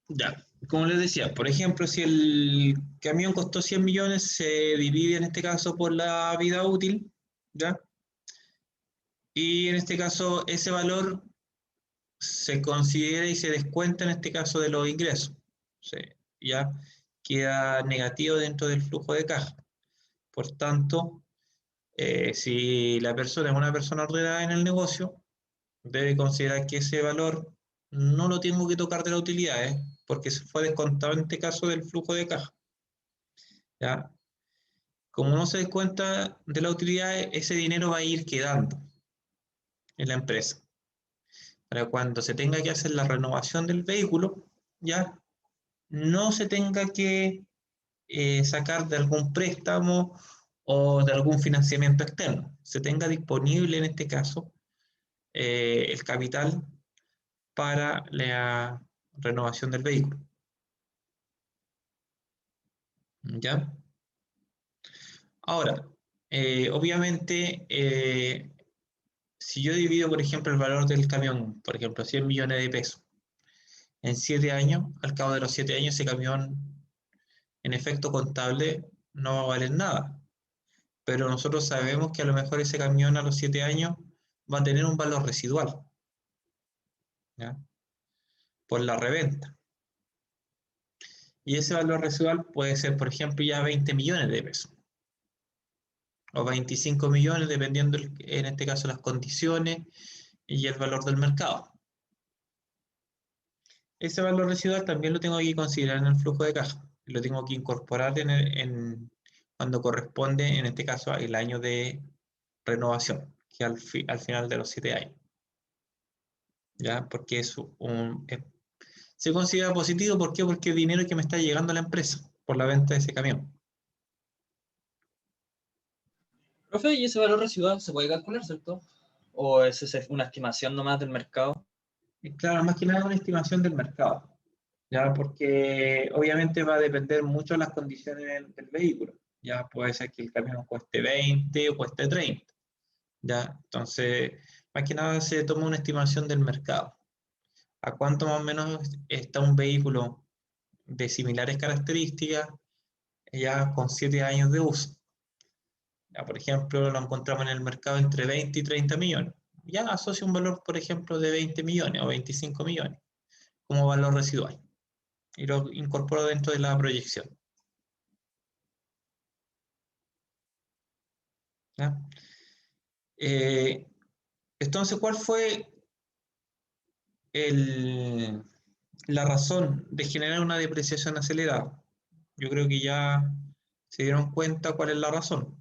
Ya, como les decía, por ejemplo, si el camión costó 100 millones, se divide en este caso por la vida útil, ¿ya? Y en este caso, ese valor se considera y se descuenta en este caso de los ingresos. Ya queda negativo dentro del flujo de caja. Por tanto, si la persona es una persona ordenada en el negocio, debe considerar que ese valor no lo tengo que tocar de la utilidad, porque se fue descontado en este caso del flujo de caja. ¿Ya? Como no se descuenta de la utilidad, ese dinero va a ir quedando en la empresa. Para cuando se tenga que hacer la renovación del vehículo, ya no se tenga que sacar de algún préstamo o de algún financiamiento externo. Se tenga disponible en este caso el capital para la renovación del vehículo. ¿Ya? Ahora, obviamente, si yo divido, por ejemplo, el valor del camión, por ejemplo, 100 millones de pesos, en 7 años, al cabo de los 7 años, ese camión, en efecto contable, no va a valer nada. Pero nosotros sabemos que a lo mejor ese camión a los 7 años va a tener un valor residual, ¿ya? Por la reventa. Y ese valor residual puede ser, por ejemplo, ya 20 millones de pesos o 25 millones, dependiendo en este caso las condiciones y el valor del mercado. Ese valor residual también lo tengo que considerar en el flujo de caja. Lo tengo que incorporar cuando corresponde, en este caso, el año de renovación, que al final de los 7 años. ¿Ya? Porque se considera positivo. ¿Por qué? Porque es dinero que me está llegando a la empresa por la venta de ese camión. Profe, ¿y ese valor residual se puede calcular, cierto? ¿O es una estimación nomás del mercado? Claro, más que nada una estimación del mercado, ¿ya? Porque obviamente va a depender mucho de las condiciones del vehículo. Ya puede ser que el camión cueste 20 o cueste 30. ¿Ya? Entonces, más que nada se toma una estimación del mercado. ¿A cuánto más o menos está un vehículo de similares características ya con 7 años de uso? Ya, por ejemplo, lo encontramos en el mercado entre 20 y 30 millones. Ya asocia un valor, por ejemplo, de 20 millones o 25 millones como valor residual y lo incorporo dentro de la proyección. ¿Ya? Entonces, ¿cuál fue la razón de generar una depreciación acelerada? Yo creo que ya se dieron cuenta cuál es la razón.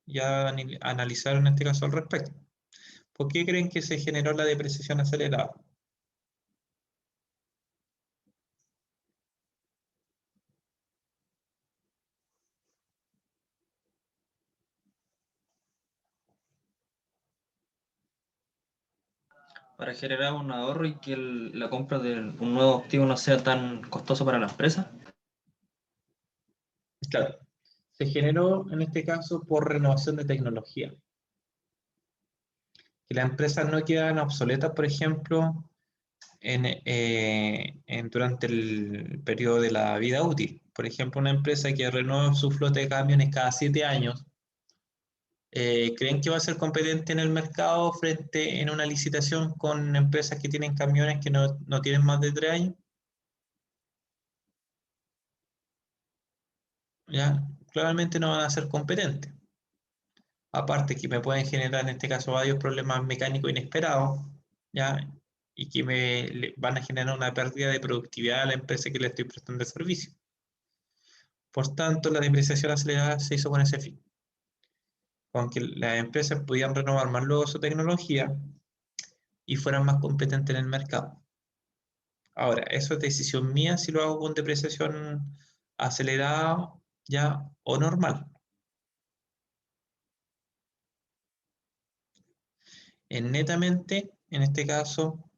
Ya analizaron este caso al respecto. ¿Por qué creen que se generó la depreciación acelerada? Para generar un ahorro y que la compra de un nuevo activo no sea tan costoso para la empresa. Claro, se generó en este caso por renovación de tecnología. Que las empresas no quedan obsoletas, por ejemplo, durante el periodo de la vida útil. Por ejemplo, una empresa que renueva su flota de camiones cada 7 años, ¿creen que va a ser competente en el mercado frente en una licitación con empresas que tienen camiones que no tienen más de 3 años? ¿Ya? Claramente no van a ser competentes. Aparte que me pueden generar en este caso varios problemas mecánicos inesperados, ¿ya? Y que van a generar una pérdida de productividad a la empresa que le estoy prestando el servicio. Por tanto, la depreciación acelerada se hizo con ese fin, con que las empresas pudieran renovar más luego su tecnología y fueran más competentes en el mercado. Ahora, eso es decisión mía si lo hago con depreciación acelerada ya o normal. Netamente, en este caso,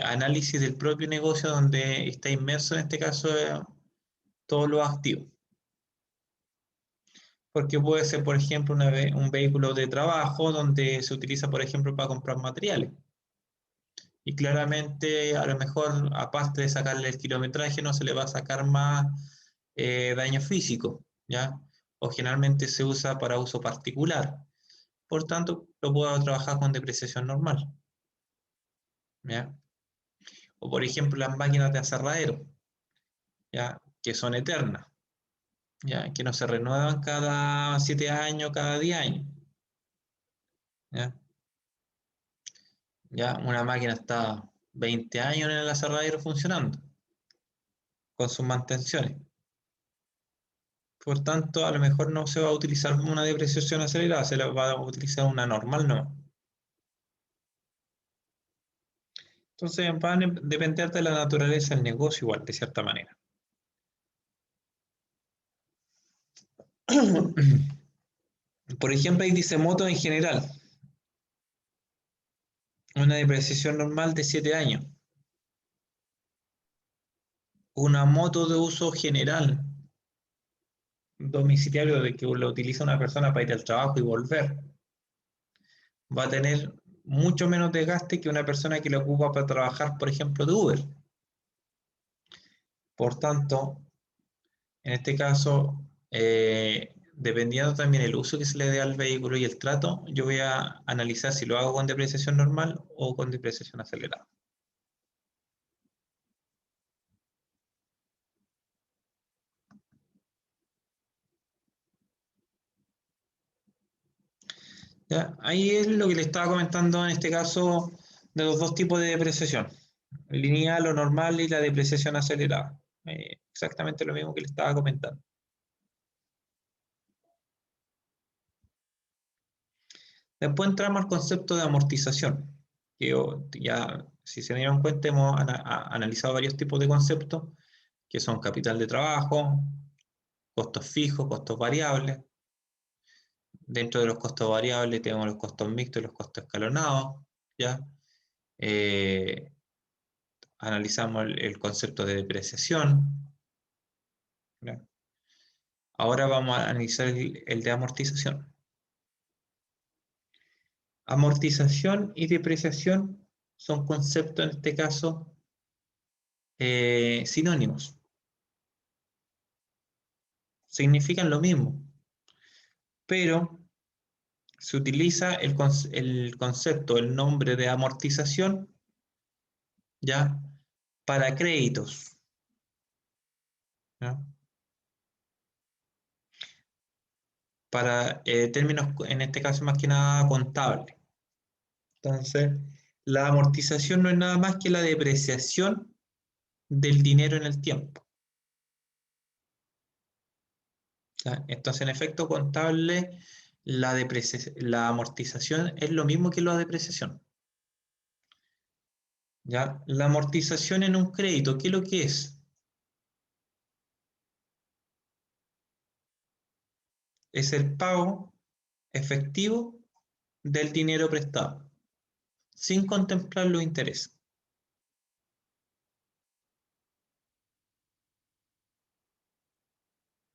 análisis del propio negocio donde está inmerso en este caso todos los activos. Porque puede ser, por ejemplo, un vehículo de trabajo donde se utiliza, por ejemplo, para comprar materiales. y claramente a lo mejor, aparte de sacarle el kilometraje, no se le va a sacar más daño físico, ¿ya? O generalmente se usa para uso particular. Por tanto, lo puedo trabajar con depreciación normal, ¿ya? O por ejemplo, las máquinas de aserradero, ¿ya? Que son eternas, ¿ya? Que no se renuevan cada 7 años, cada 10 años, ¿ya? Ya una máquina está 20 años en el aserradero funcionando, con sus mantenciones. Por tanto, a lo mejor no se va a utilizar una depreciación acelerada, se la va a utilizar una normal no. Entonces va a depender de la naturaleza del negocio igual, de cierta manera. Por ejemplo, ahí dice moto en general, una depreciación normal de 7 años. Una moto de uso general, domiciliario, de que lo utiliza una persona para ir al trabajo y volver, va a tener mucho menos desgaste que una persona que lo ocupa para trabajar, por ejemplo, de Uber. Por tanto, en este caso, dependiendo también el uso que se le dé al vehículo y el trato, yo voy a analizar si lo hago con depreciación normal o con depreciación acelerada. ¿Ya? Ahí es lo que le estaba comentando en este caso de los dos tipos de depreciación, lineal o normal y la depreciación acelerada. Exactamente lo mismo que le estaba comentando. Después entramos al concepto de amortización, que ya, si se dieron cuenta, hemos analizado varios tipos de conceptos, que son capital de trabajo, costos fijos, costos variables. Dentro de los costos variables tenemos los costos mixtos y los costos escalonados, ¿ya? Eh, Analizamos el concepto de depreciación, ¿ya? Ahora vamos a analizar el de amortización. Amortización y depreciación son conceptos, en este caso, sinónimos. Significan lo mismo, pero se utiliza el concepto, el nombre de amortización, ¿ya? Para créditos, ¿ya? Para términos, en este caso más que nada, contables. Entonces, la amortización no es nada más que la depreciación del dinero en el tiempo, ¿ya? Entonces, en efecto contable, la amortización es lo mismo que la depreciación, ¿ya? La amortización en un crédito, ¿qué es lo que es? Es el pago efectivo del dinero prestado, sin contemplar los intereses,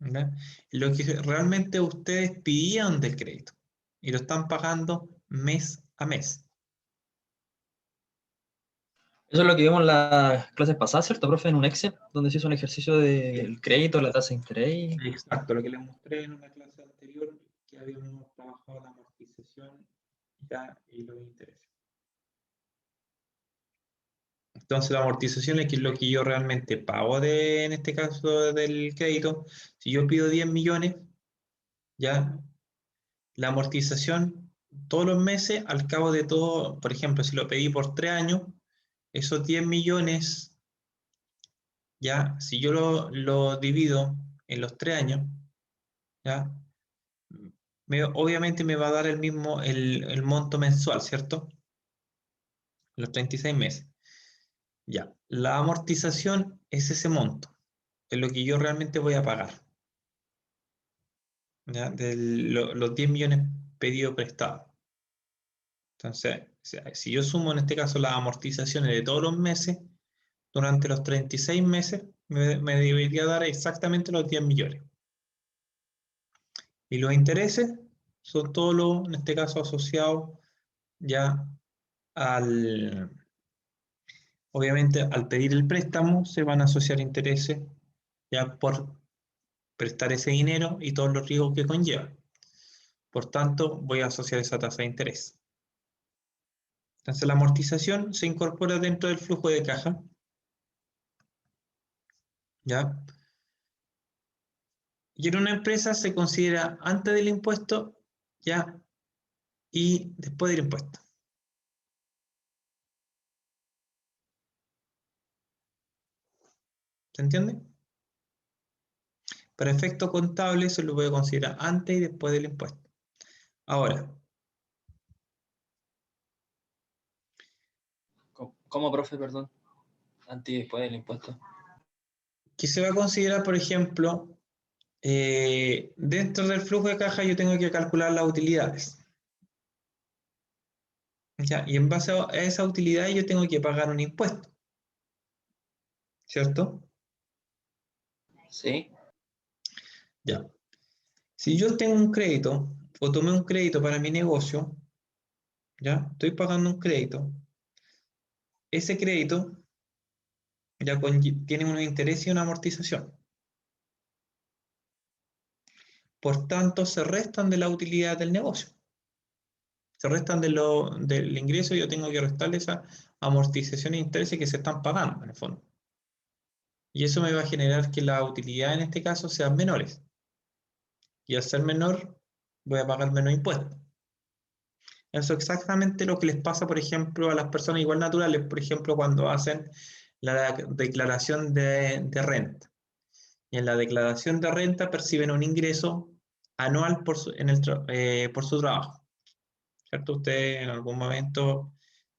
¿ya? Lo que realmente ustedes pidieron del crédito y lo están pagando mes a mes. Eso es lo que vimos en las clases pasadas, ¿cierto, profe? En un Excel, donde se hizo un ejercicio del crédito, la tasa de interés. Exacto, lo que les mostré en una clase anterior, que habíamos trabajado la amortización ya, y los intereses. Entonces la amortización es lo que yo realmente pago en este caso del crédito. Si yo pido 10 millones, ya la amortización todos los meses, al cabo de todo, por ejemplo, si lo pedí por 3 años, esos 10 millones, ya, si yo lo divido en los 3 años, ya, obviamente me va a dar el mismo, el monto mensual, ¿cierto? Los 36 meses. Ya, la amortización es ese monto, es lo que yo realmente voy a pagar, ¿ya? De los 10 millones pedidos prestados. Entonces, si yo sumo en este caso las amortizaciones de todos los meses, durante los 36 meses, me debería dar exactamente los 10 millones. Y los intereses son todos los, en este caso, asociados ya al, obviamente al pedir el préstamo se van a asociar intereses ya por prestar ese dinero y todos los riesgos que conlleva. Por tanto, voy a asociar esa tasa de interés. Entonces la amortización se incorpora dentro del flujo de caja. ¿Ya? Y en una empresa se considera antes del impuesto, ¿ya? Y después del impuesto. ¿Se entiende? Para efectos contables se lo puede considerar antes y después del impuesto. Ahora, ¿Cómo, profe, perdón? Antes y después del impuesto. ¿qué se va a considerar, por ejemplo, dentro del flujo de caja yo tengo que calcular las utilidades? ¿Ya? Y en base a esa utilidad yo tengo que pagar un impuesto, ¿cierto? Sí. Ya. Si yo tengo un crédito o tomé un crédito para mi negocio, ¿ya? Estoy pagando un crédito. Ese crédito ya tiene un interés y una amortización. Por tanto, se restan de la utilidad del negocio. Se restan del ingreso y yo tengo que restarle esa amortización e intereses que se están pagando, en el fondo. Y eso me va a generar que la utilidad en este caso sean menores. Y al ser menor, voy a pagar menos impuestos. Eso es exactamente lo que les pasa, por ejemplo, a las personas igual naturales, por ejemplo, cuando hacen la declaración de renta. Y en la declaración de renta perciben un ingreso anual por su trabajo. ¿Cierto? Ustedes en algún momento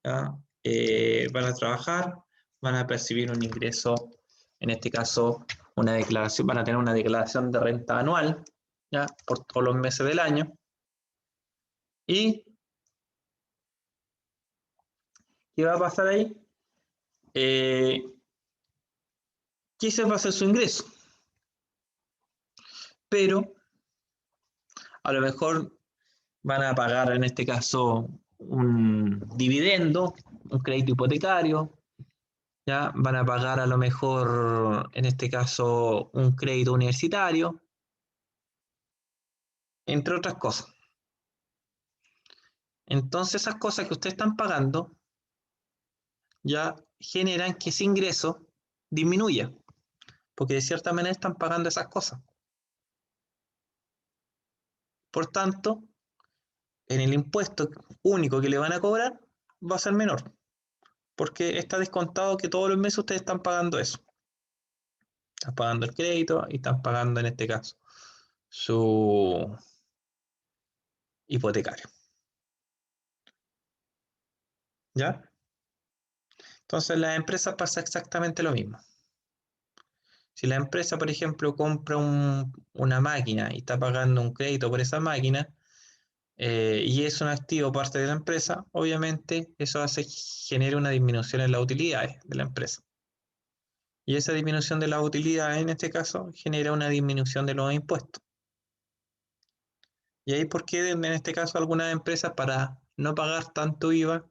¿ya? Van a trabajar, van a percibir un ingreso, en este caso, una declaración, van a tener una declaración de renta anual, ¿ya? Por todos los meses del año. ¿Y qué va a pasar ahí? Que ese va a ser su ingreso. Pero a lo mejor van a pagar en este caso un dividendo, un crédito hipotecario, ¿ya? Van a pagar a lo mejor en este caso un crédito universitario, entre otras cosas. Entonces esas cosas que ustedes están pagando ya generan que ese ingreso disminuya, porque de cierta manera están pagando esas cosas. Por tanto, en el impuesto único que le van a cobrar va a ser menor, porque está descontado que todos los meses ustedes están pagando eso. Están pagando el crédito y están pagando en este caso su hipotecario. ¿Ya? Entonces, en las empresas pasa exactamente lo mismo. Si la empresa, por ejemplo, compra una máquina y está pagando un crédito por esa máquina y es un activo parte de la empresa, obviamente eso genera una disminución en las utilidades de la empresa. Y esa disminución de las utilidades, en este caso, genera una disminución de los impuestos. Y ahí, ¿por qué en este caso algunas empresas, para no pagar tanto IVA,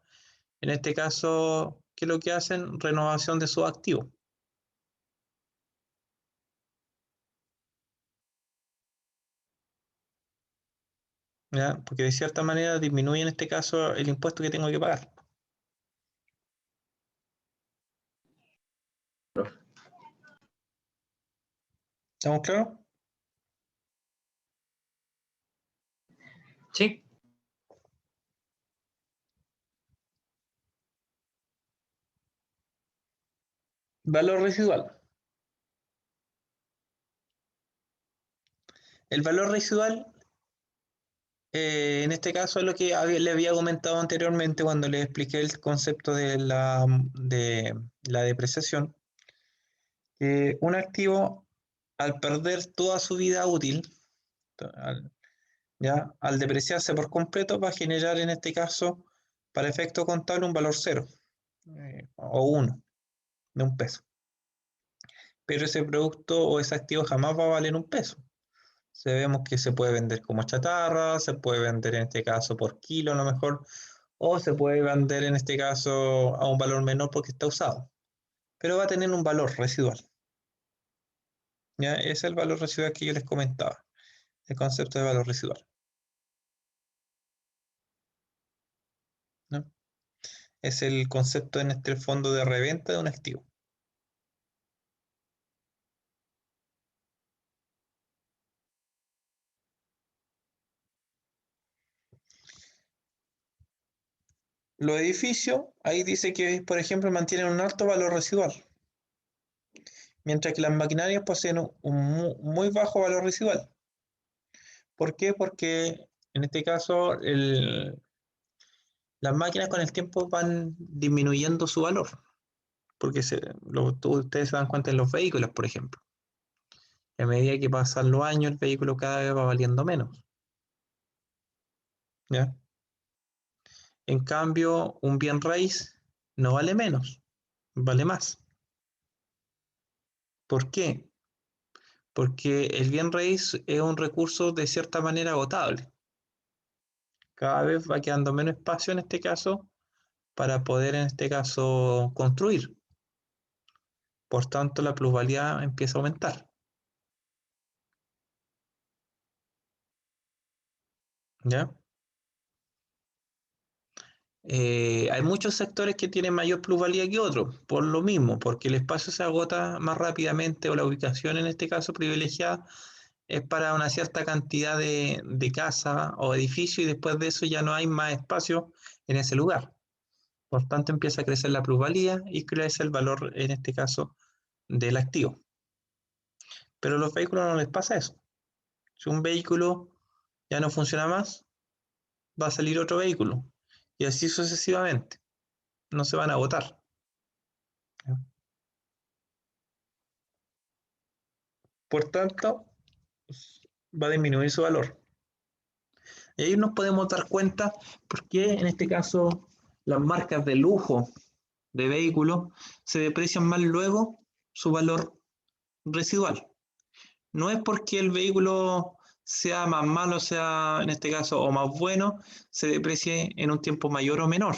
en este caso, qué es lo que hacen? Renovación de sus activos. ¿Ya? Porque de cierta manera disminuye en este caso el impuesto que tengo que pagar. ¿Estamos claros? Sí. Valor residual. El valor residual, en este caso, es lo que le había comentado anteriormente cuando le expliqué el concepto de la depreciación. Un activo, al perder toda su vida útil, al, ¿ya? Al depreciarse por completo, va a generar en este caso, para efecto contable, un valor cero o uno de un peso. Pero ese producto o ese activo jamás va a valer un peso. Sabemos que se puede vender como chatarra, se puede vender en este caso por kilo a lo mejor, o se puede vender en este caso a un valor menor porque está usado. pero va a tener un valor residual. ¿Ya? Ese es el valor residual que yo les comentaba, el concepto de valor residual. ¿No? Es el concepto en este fondo de reventa de un activo. Los edificios, ahí dice que, por ejemplo, mantienen un alto valor residual, mientras que las maquinarias poseen un muy bajo valor residual. ¿Por qué? Porque en este caso las máquinas con el tiempo van disminuyendo su valor, porque ustedes se dan cuenta en los vehículos, por ejemplo. A medida que pasan los años, el vehículo cada vez va valiendo menos. ¿Ya? En cambio, un bien raíz no vale menos, vale más. ¿Por qué? Porque el bien raíz es un recurso de cierta manera agotable. Cada vez va quedando menos espacio en este caso para poder en este caso construir. Por tanto, la plusvalía empieza a aumentar. ¿Ya? Hay muchos sectores que tienen mayor plusvalía que otros, por lo mismo, porque el espacio se agota más rápidamente o la ubicación en este caso privilegiada es para una cierta cantidad de casa o edificio y después de eso ya no hay más espacio en ese lugar. Por tanto, empieza a crecer la plusvalía y crece el valor, en este caso, del activo. Pero a los vehículos no les pasa eso. Si un vehículo ya no funciona más, va a salir otro vehículo. Y así sucesivamente. No se van a agotar. Por tanto, va a disminuir su valor. Y ahí nos podemos dar cuenta por qué en este caso las marcas de lujo de vehículos se deprecian más luego su valor residual. No es porque el vehículo sea más malo, sea en este caso, o más bueno, se deprecie en un tiempo mayor o menor.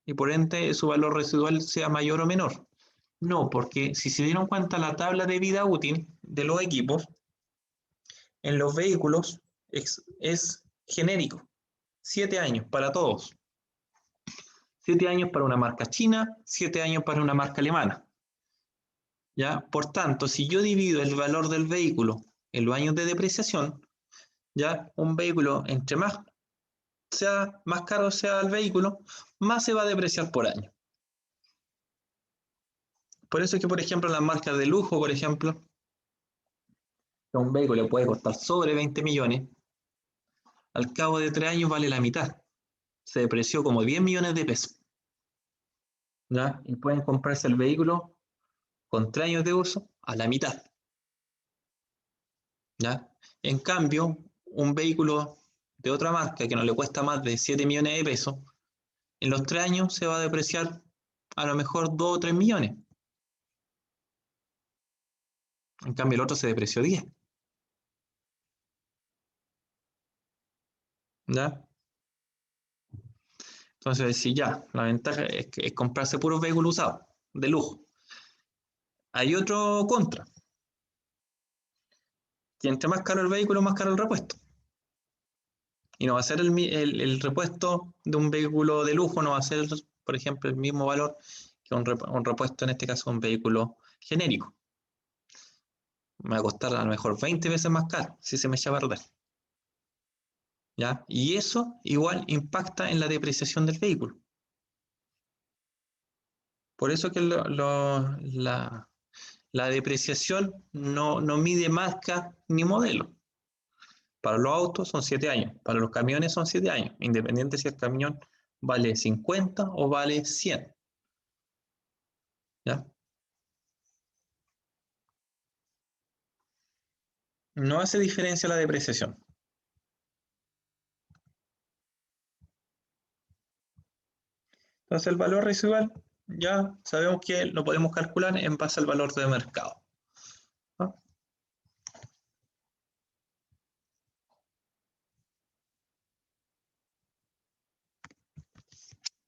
Y por ende su valor residual sea mayor o menor. No, porque si se dieron cuenta la tabla de vida útil de los equipos, en los vehículos es genérico. 7 años para todos. 7 años para una marca china, 7 años para una marca alemana. ¿Ya? Por tanto, si yo divido el valor del vehículo en los años de depreciación, ya un vehículo, entre más caro sea el vehículo, más se va a depreciar por año. Por eso es que, por ejemplo, las marcas de lujo, por ejemplo, un vehículo puede costar sobre 20 millones, al cabo de 3 años vale la mitad. Se depreció como 10 millones de pesos. ¿Ya? Y pueden comprarse el vehículo con 3 años de uso a la mitad. ¿Ya? En cambio, un vehículo de otra marca que no le cuesta más de 7 millones de pesos, en los 3 años se va a depreciar a lo mejor 2 o 3 millones. En cambio, el otro se depreció 10. ¿Ya? Entonces, si ya, la ventaja es comprarse puros vehículos usados, de lujo. Hay otro contra, que entre más caro el vehículo, más caro el repuesto. Y no va a ser el repuesto de un vehículo de lujo, no va a ser, por ejemplo, el mismo valor que un repuesto, en este caso, un vehículo genérico. Me va a costar a lo mejor 20 veces más caro si se me echa a perder. ¿Ya? Y eso igual impacta en la depreciación del vehículo. Por eso que la depreciación no mide marca ni modelo. Para los autos son 7 años, para los camiones son 7 años, independiente si el camión vale 50 o vale 100. ¿Ya? No hace diferencia la depreciación. Entonces el valor residual ya sabemos que lo podemos calcular en base al valor de mercado. ¿No?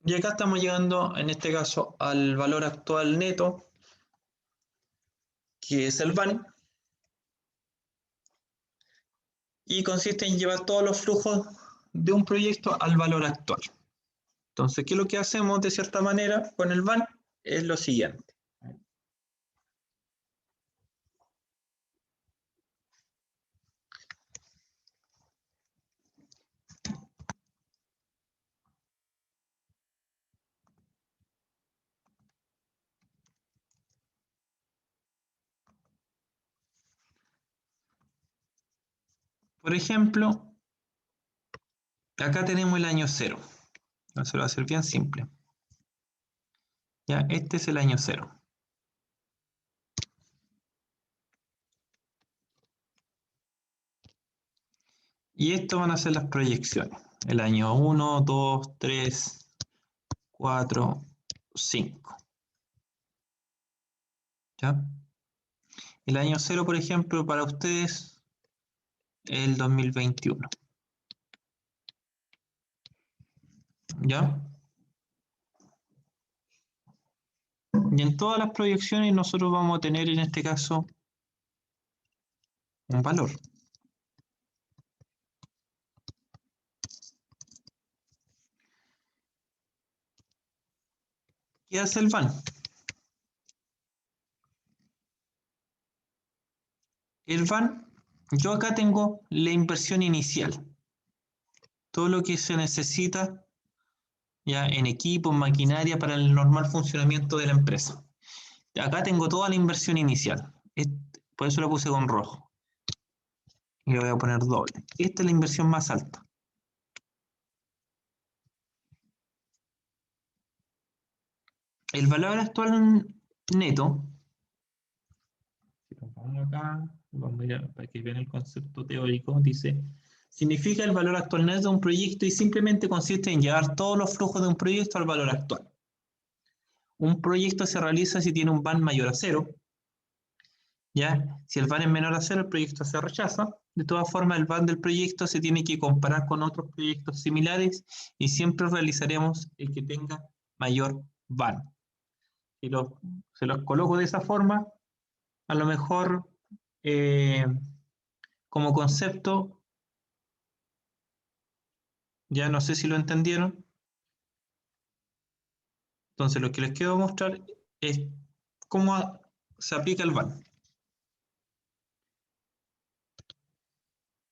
Y acá estamos llegando, en este caso, al valor actual neto, que es el VAN, y consiste en llevar todos los flujos de un proyecto al valor actual. Entonces, ¿qué es lo que hacemos de cierta manera con el VAN? Es lo siguiente. Por ejemplo, acá tenemos el año cero. Eso lo va a ser bien simple. Ya, este es el año cero. Y esto van a ser las proyecciones. El año 1, 2, 3, 4, 5. ¿Ya? El año cero, por ejemplo, para ustedes, el 2021. ¿Ya? Y en todas las proyecciones nosotros vamos a tener en este caso un valor. ¿Qué hace el VAN? El VAN, yo acá tengo la inversión inicial. Todo lo que se necesita ya en equipo, en maquinaria para el normal funcionamiento de la empresa. Acá tengo toda la inversión inicial. Por eso lo puse con rojo. Y lo voy a poner doble. Esta es la inversión más alta. El valor actual neto, si lo pongo acá, vamos a ir para que vean el concepto teórico, dice, significa el valor actual neto de un proyecto y simplemente consiste en llevar todos los flujos de un proyecto al valor actual. Un proyecto se realiza si tiene un VAN mayor a cero. ¿Ya? Si el VAN es menor a cero, el proyecto se rechaza. De todas formas, el VAN del proyecto se tiene que comparar con otros proyectos similares y siempre realizaremos el que tenga mayor VAN. Si se los coloco de esa forma, a lo mejor como concepto, ya no sé si lo entendieron. Entonces, lo que les quiero mostrar es cómo se aplica el VAN.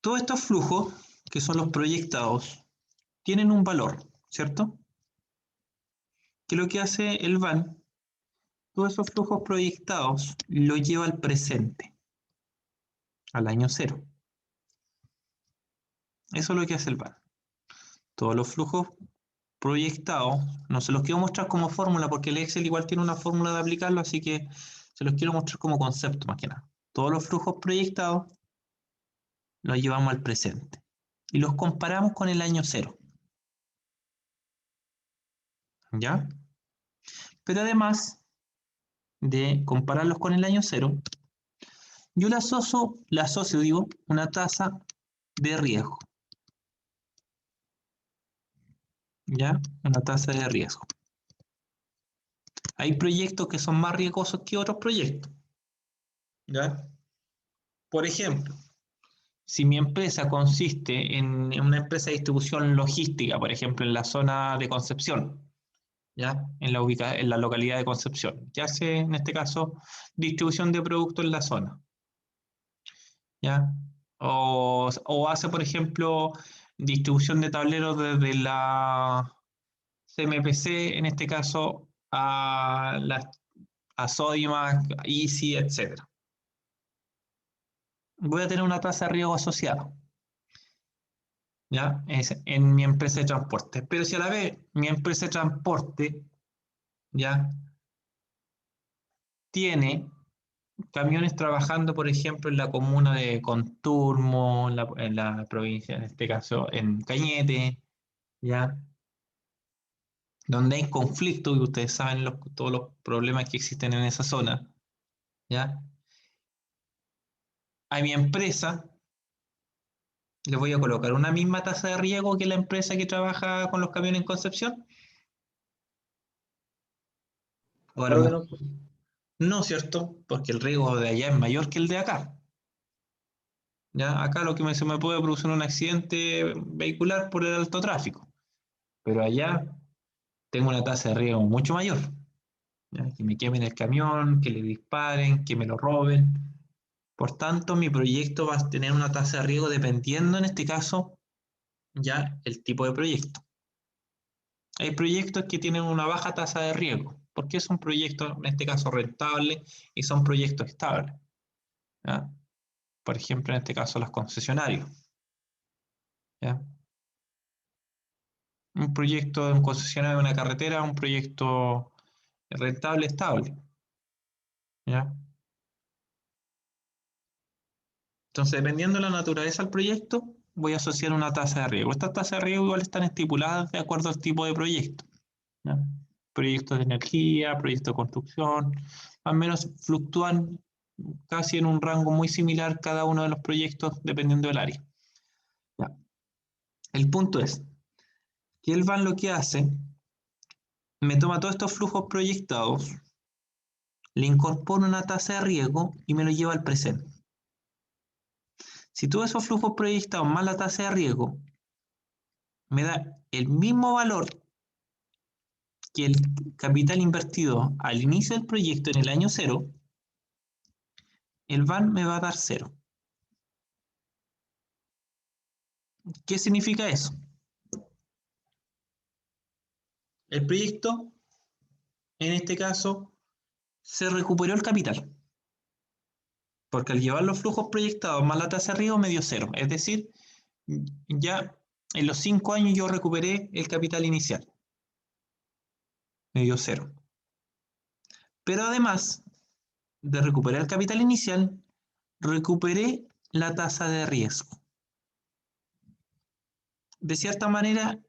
Todos estos flujos, que son los proyectados, tienen un valor, ¿cierto? ¿Qué es lo que hace el VAN? Todos esos flujos proyectados los lleva al presente, al año cero. Eso es lo que hace el VAN. Todos los flujos proyectados, no se los quiero mostrar como fórmula porque el Excel igual tiene una fórmula de aplicarlo, así que se los quiero mostrar como concepto más que nada. Todos los flujos proyectados los llevamos al presente y los comparamos con el año cero. ¿Ya? Pero además de compararlos con el año cero, yo le asocio, digo, una tasa de riesgo. ¿Ya? Una tasa de riesgo. Hay proyectos que son más riesgosos que otros proyectos. ¿Ya? Por ejemplo, si mi empresa consiste en una empresa de distribución logística, por ejemplo, en la zona de Concepción, ¿ya? En la localidad de Concepción, que hace, en este caso, distribución de productos en la zona, ¿ya? O hace, por ejemplo, distribución de tableros desde la CMPC, en este caso, a Sodimac, Easy, etc. Voy a tener una tasa de riesgo asociada, ¿ya? Es en mi empresa de transporte. Pero si a la vez mi empresa de transporte, ¿ya? Tiene camiones trabajando, por ejemplo, en la comuna de Conturmo, en la provincia, en este caso, en Cañete, ¿ya? Donde hay conflicto, y ustedes saben todos los problemas que existen en esa zona, ¿ya? A mi empresa le voy a colocar una misma tasa de riesgo que la empresa que trabaja con los camiones en Concepción. O a lo Claro que mejor no. no, ¿cierto? Porque el riesgo de allá es mayor que el de acá. ¿Ya? Acá lo que se me puede producir un accidente vehicular por el alto tráfico, pero allá tengo una tasa de riesgo mucho mayor. ¿Ya? Que me quemen el camión, que le disparen, que me lo roben. Por tanto, mi proyecto va a tener una tasa de riesgo dependiendo, en este caso, ya el tipo de proyecto. Hay proyectos que tienen una baja tasa de riesgo, porque son proyectos, en este caso, rentables y son proyectos estables. ¿Ya? Por ejemplo, en este caso, los concesionarios. ¿Ya? Un proyecto de un concesionario de una carretera, un proyecto rentable, estable. ¿Ya? Entonces, dependiendo de la naturaleza del proyecto, voy a asociar una tasa de riesgo. Estas tasas de riesgo igual están estipuladas de acuerdo al tipo de proyecto. ¿Ya? Proyectos de energía, proyectos de construcción, más o menos fluctúan casi en un rango muy similar cada uno de los proyectos dependiendo del área. ¿Ya? El punto es que el VAN lo que hace, me toma todos estos flujos proyectados, le incorpora una tasa de riesgo y me lo lleva al presente. Si todos esos flujos proyectados más la tasa de riesgo me da el mismo valor que el capital invertido al inicio del proyecto en el año cero, el VAN me va a dar cero. ¿Qué significa eso? El proyecto, en este caso, se recuperó el capital, porque al llevar los flujos proyectados más la tasa de riesgo me dio cero. Es decir, ya en los 5 años yo recuperé el capital inicial, me dio cero. Pero además de recuperar el capital inicial, recuperé la tasa de riesgo. De cierta manera,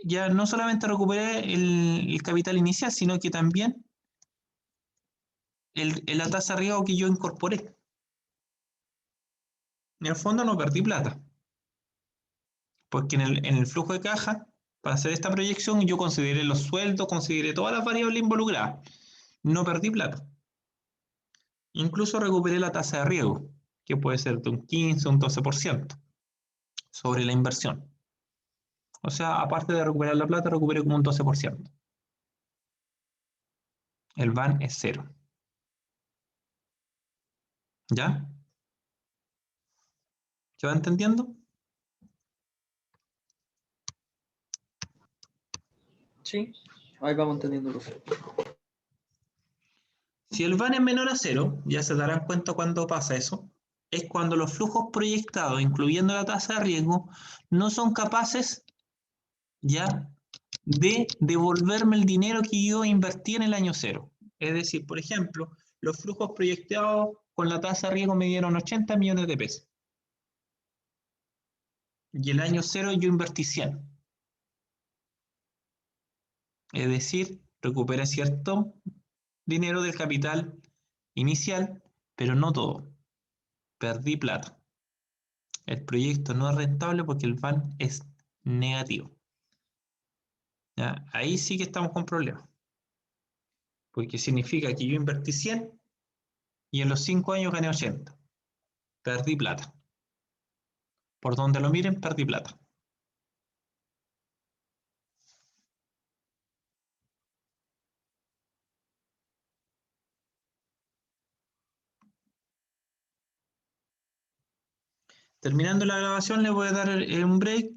ya no solamente recuperé el capital inicial, sino que también la tasa de riesgo que yo incorporé. En el fondo no perdí plata, porque en el flujo de caja, para hacer esta proyección, yo consideré los sueldos, consideré todas las variables involucradas. No perdí plata. Incluso recuperé la tasa de riesgo, que puede ser de un 15 o un 12% sobre la inversión. O sea, aparte de recuperar la plata, recuperé como un 12%. El VAN es cero. ¿Ya? ¿Se va entendiendo? Sí, ahí vamos entendiendo, profe. Si el VAN es menor a cero, ya se darán cuenta cuando pasa eso, es cuando los flujos proyectados, incluyendo la tasa de riesgo, no son capaces ya de devolverme el dinero que yo invertí en el año cero. Es decir, por ejemplo, los flujos proyectados con la tasa de riesgo me dieron 80 millones de pesos. Y el año cero yo invertí 100. Es decir, recuperé cierto dinero del capital inicial, pero no todo. Perdí plata. El proyecto no es rentable porque el VAN es negativo. ¿Ya? Ahí sí que estamos con problemas. Porque significa que yo invertí 100 y en los 5 años gané 80. Perdí plata. Por donde lo miren, perdí plata. Terminando la grabación, le voy a dar un break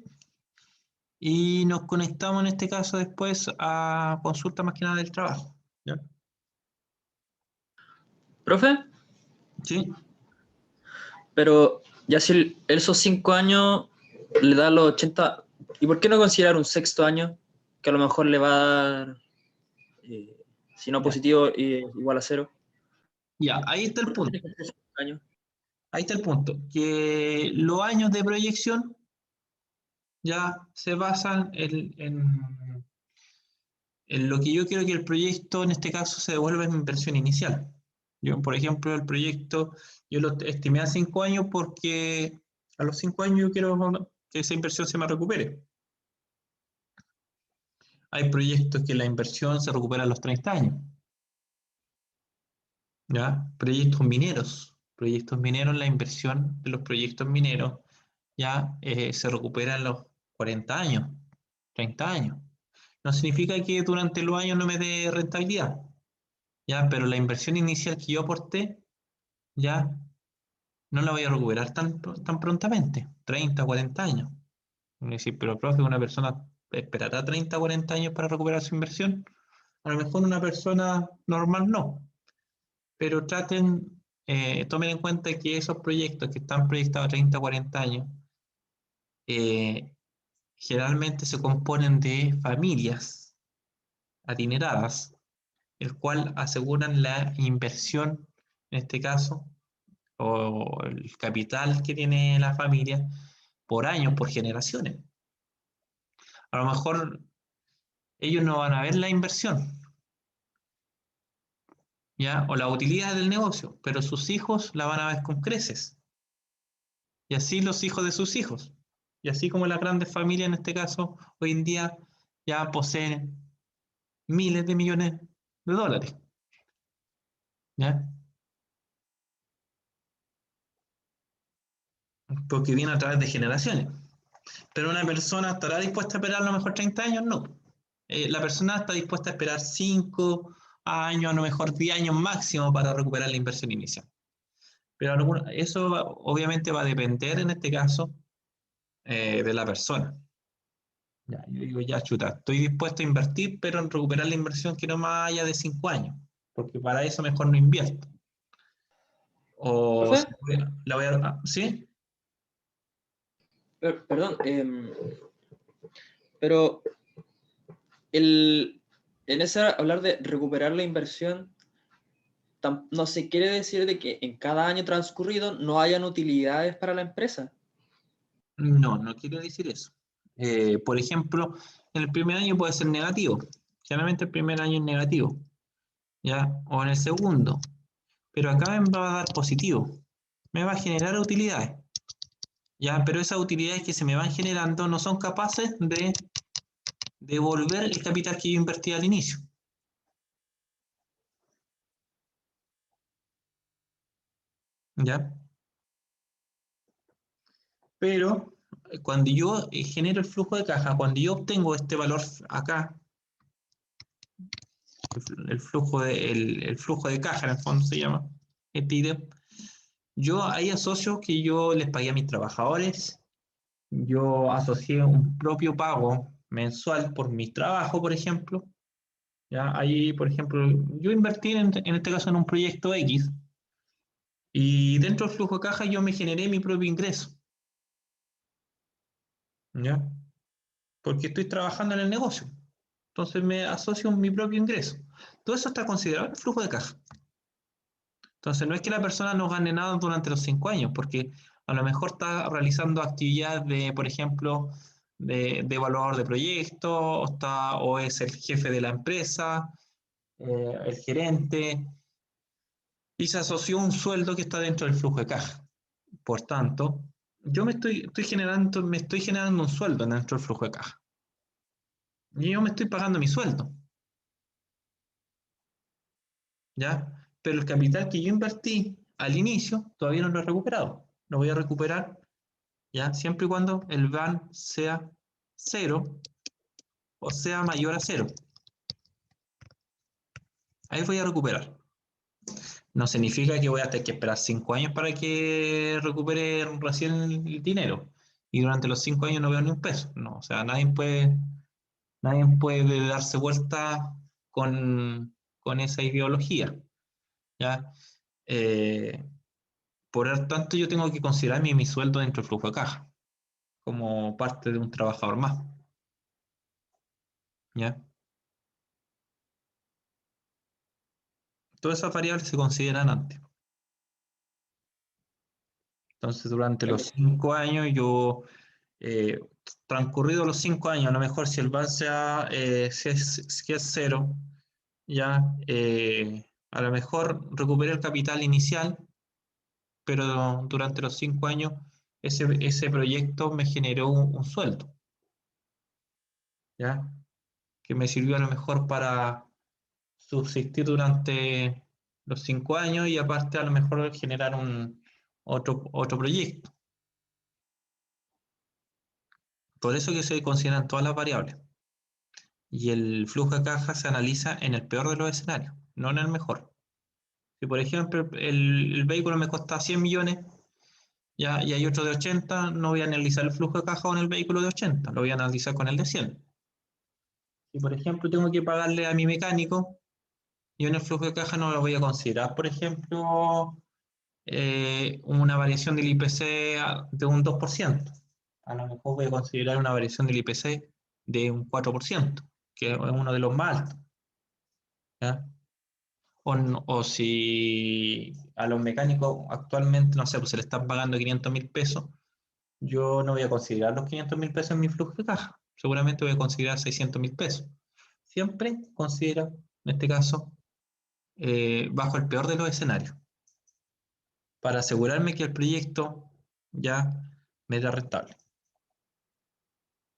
y nos conectamos en este caso después a consulta más que nada del trabajo. ¿Ya? Profe, ¿Sí? pero ya si esos 5 años le da los 80, ¿y por qué no considerar un sexto año que a lo mejor le va a dar, si no Ya. positivo, igual a cero? Ya, ahí está el ¿Por qué punto. tiene que ser 5 años? Ahí está el punto. Que los años de proyección ya se basan en lo que yo quiero que el proyecto, en este caso, se devuelva en mi inversión inicial. Yo, por ejemplo, el proyecto, yo lo estimé a 5 años porque a los 5 años yo quiero que esa inversión se me recupere. Hay proyectos que la inversión se recupera a los 30 años. ¿ya? Proyectos mineros, la inversión de los proyectos mineros ya se recupera en los 40 años, 30 años. No significa que durante los años no me dé rentabilidad, ya, pero la inversión inicial que yo aporté, ya no la voy a recuperar tan prontamente, 30, 40 años. Es decir, pero profe, una persona esperará 30, 40 años para recuperar su inversión. A lo mejor una persona normal no, pero tomen en cuenta que esos proyectos que están proyectados a 30, 40 años, eh, generalmente se componen de familias adineradas, el cual aseguran la inversión, en este caso, o el capital que tiene la familia por años, por generaciones. A lo mejor ellos no van a ver la inversión, ¿ya? O la utilidad del negocio, pero sus hijos la van a ver con creces. Y así los hijos de sus hijos. Y así como las grandes familias, en este caso, hoy en día ya poseen miles de millones de dólares, ¿ya? Porque viene a través de generaciones. Pero una persona estará dispuesta a esperar a lo mejor 30 años, no. La persona está dispuesta a esperar 5 años, a lo mejor 10 años máximo para recuperar la inversión inicial. Pero eso obviamente va a depender en este caso de la persona. Ya, yo digo, ya chuta, estoy dispuesto a invertir, pero en recuperar la inversión que no más allá de 5 años, porque para eso mejor no invierto. O Profe, la voy a... ¿Sí? perdón, pero el, en ese hablar de recuperar la inversión, no se quiere decir de que en cada año transcurrido no hayan utilidades para la empresa. No, no quiero decir eso. Por ejemplo, en el primer año puede ser negativo. Generalmente el primer año es negativo, ¿ya? O en el segundo. Pero acá me va a dar positivo. Me va a generar utilidades, ¿ya? Pero esas utilidades que se me van generando no son capaces de devolver el capital que yo invertí al inicio, ¿ya? Pero cuando yo genero el flujo de caja, cuando yo obtengo este valor acá, el flujo de caja en el fondo se llama, este ítem, yo ahí asocio que yo les pagué a mis trabajadores, yo asocié un propio pago mensual por mi trabajo, por ejemplo, ¿ya? Ahí, por ejemplo, yo invertí en este caso en un proyecto X y dentro del flujo de caja yo me generé mi propio ingreso, ¿ya? Porque estoy trabajando en el negocio. Entonces me asocio mi propio ingreso. Todo eso está considerado en el flujo de caja. Entonces no es que la persona no gane nada durante los 5 años, porque a lo mejor está realizando actividades de, por ejemplo, de evaluador de proyectos, o es el jefe de la empresa, el gerente, y se asoció un sueldo que está dentro del flujo de caja. Por tanto, yo me estoy generando un sueldo dentro del flujo de caja. Y yo me estoy pagando mi sueldo, ¿ya? Pero el capital que yo invertí al inicio todavía no lo he recuperado. Lo voy a recuperar, ¿ya? Siempre y cuando el VAN sea cero o sea mayor a cero. Ahí voy a recuperar. No significa que voy a tener que esperar 5 años para que recupere recién el dinero. Y durante los 5 años no veo ni un peso. No, o sea, nadie puede darse vuelta con esa ideología, ¿ya? Eh, por lo tanto, yo tengo que considerar mi sueldo dentro del flujo de caja, como parte de un trabajador más, ¿ya? Todas esas variables se consideran antes. Entonces, durante los 5 años, eh, transcurridos los 5 años, a lo mejor si el VAR si es cero, ya, a lo mejor recuperé el capital inicial, pero durante los 5 años ese proyecto me generó un sueldo, ¿ya? Que me sirvió a lo mejor para subsistir durante los 5 años y aparte a lo mejor generar otro proyecto. Por eso que se consideran todas las variables. Y el flujo de caja se analiza en el peor de los escenarios, no en el mejor. Si por ejemplo el vehículo me cuesta 100 millones ya, y hay otro de 80, no voy a analizar el flujo de caja con el vehículo de 80, lo voy a analizar con el de 100. Si por ejemplo tengo que pagarle a mi mecánico, yo en el flujo de caja no lo voy a considerar, por ejemplo, una variación del IPC de un 2%. A lo mejor voy a considerar una variación del IPC de un 4%, que es uno de los más altos. ¿Ya? O si a los mecánicos actualmente, no sé, pues se le están pagando 500.000 pesos, yo no voy a considerar los 500.000 pesos en mi flujo de caja. Seguramente voy a considerar 600.000 pesos. Siempre considero, en este caso, bajo el peor de los escenarios, para asegurarme que el proyecto ya me da rentable.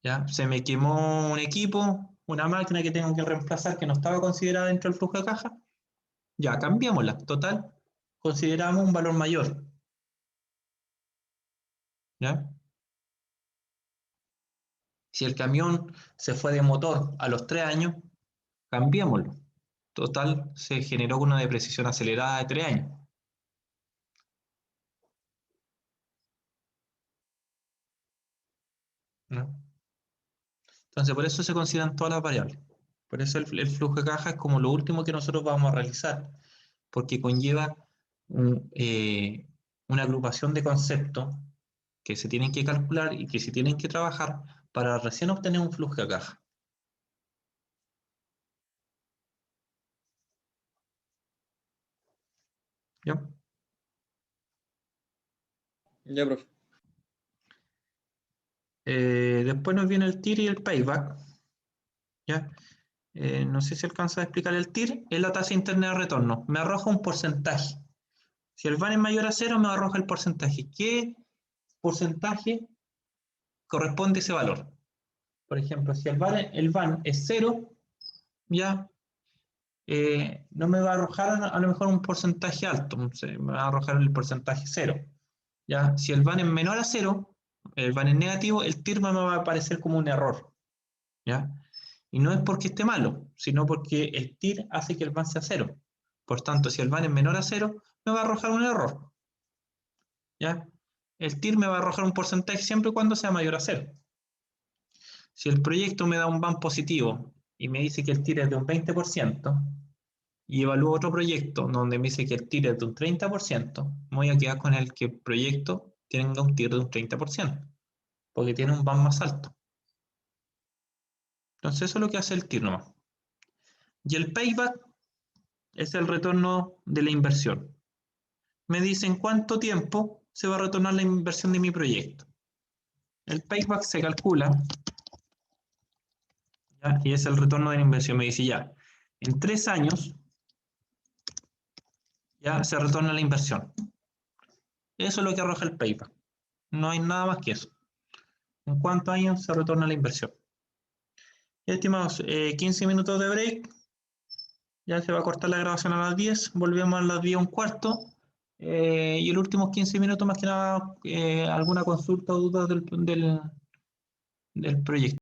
¿Ya? Se me quemó un equipo, una máquina que tengo que reemplazar que no estaba considerada dentro del flujo de caja. Ya, cambiémosla. Total, consideramos un valor mayor. ¿Ya? Si el camión se fue de motor a los 3 años, cambiémoslo. Total, se generó una depreciación acelerada de 3 años. ¿No? Entonces, por eso se consideran todas las variables. Por eso el flujo de caja es como lo último que nosotros vamos a realizar, porque conlleva una agrupación de conceptos que se tienen que calcular y que se tienen que trabajar para recién obtener un flujo de caja. ¿Ya? Ya, profe. Después nos viene el TIR y el payback. ¿Ya? No sé si alcanza a explicar el TIR, es la tasa interna de retorno. Me arroja un porcentaje. Si el VAN es mayor a 0, me arroja el porcentaje. ¿Qué porcentaje corresponde a ese valor? Por ejemplo, si el VAN es 0, ya no me va a arrojar a lo mejor un porcentaje alto, me va a arrojar el porcentaje 0. ¿Ya? Si el VAN es menor a 0, el VAN es negativo, el TIR me va a aparecer como un error. ¿Ya? Y no es porque esté malo, sino porque el TIR hace que el VAN sea 0. Por tanto, si el VAN es menor a 0, me va a arrojar un error. ¿Ya? El TIR me va a arrojar un porcentaje siempre y cuando sea mayor a 0. Si el proyecto me da un VAN positivo y me dice que el TIR es de un 20%, y evalúo otro proyecto donde me dice que el TIR es de un 30%, me voy a quedar con el que el proyecto tenga un TIR de un 30%, porque tiene un VAN más alto. Entonces eso es lo que hace el TIR nomás. Y el payback es el retorno de la inversión. Me dice en cuánto tiempo se va a retornar la inversión de mi proyecto. El payback se calcula, ¿ya? Y es el retorno de la inversión. Me dice ya, en 3 años ya se retorna la inversión. Eso es lo que arroja el payback. No hay nada más que eso. ¿En cuántos años se retorna la inversión? Ya, estimados, 15 minutos de break. Ya se va a cortar la grabación a las 10. Volvemos a las 10:15. Y los últimos 15 minutos, más que nada, alguna consulta o dudas del proyecto.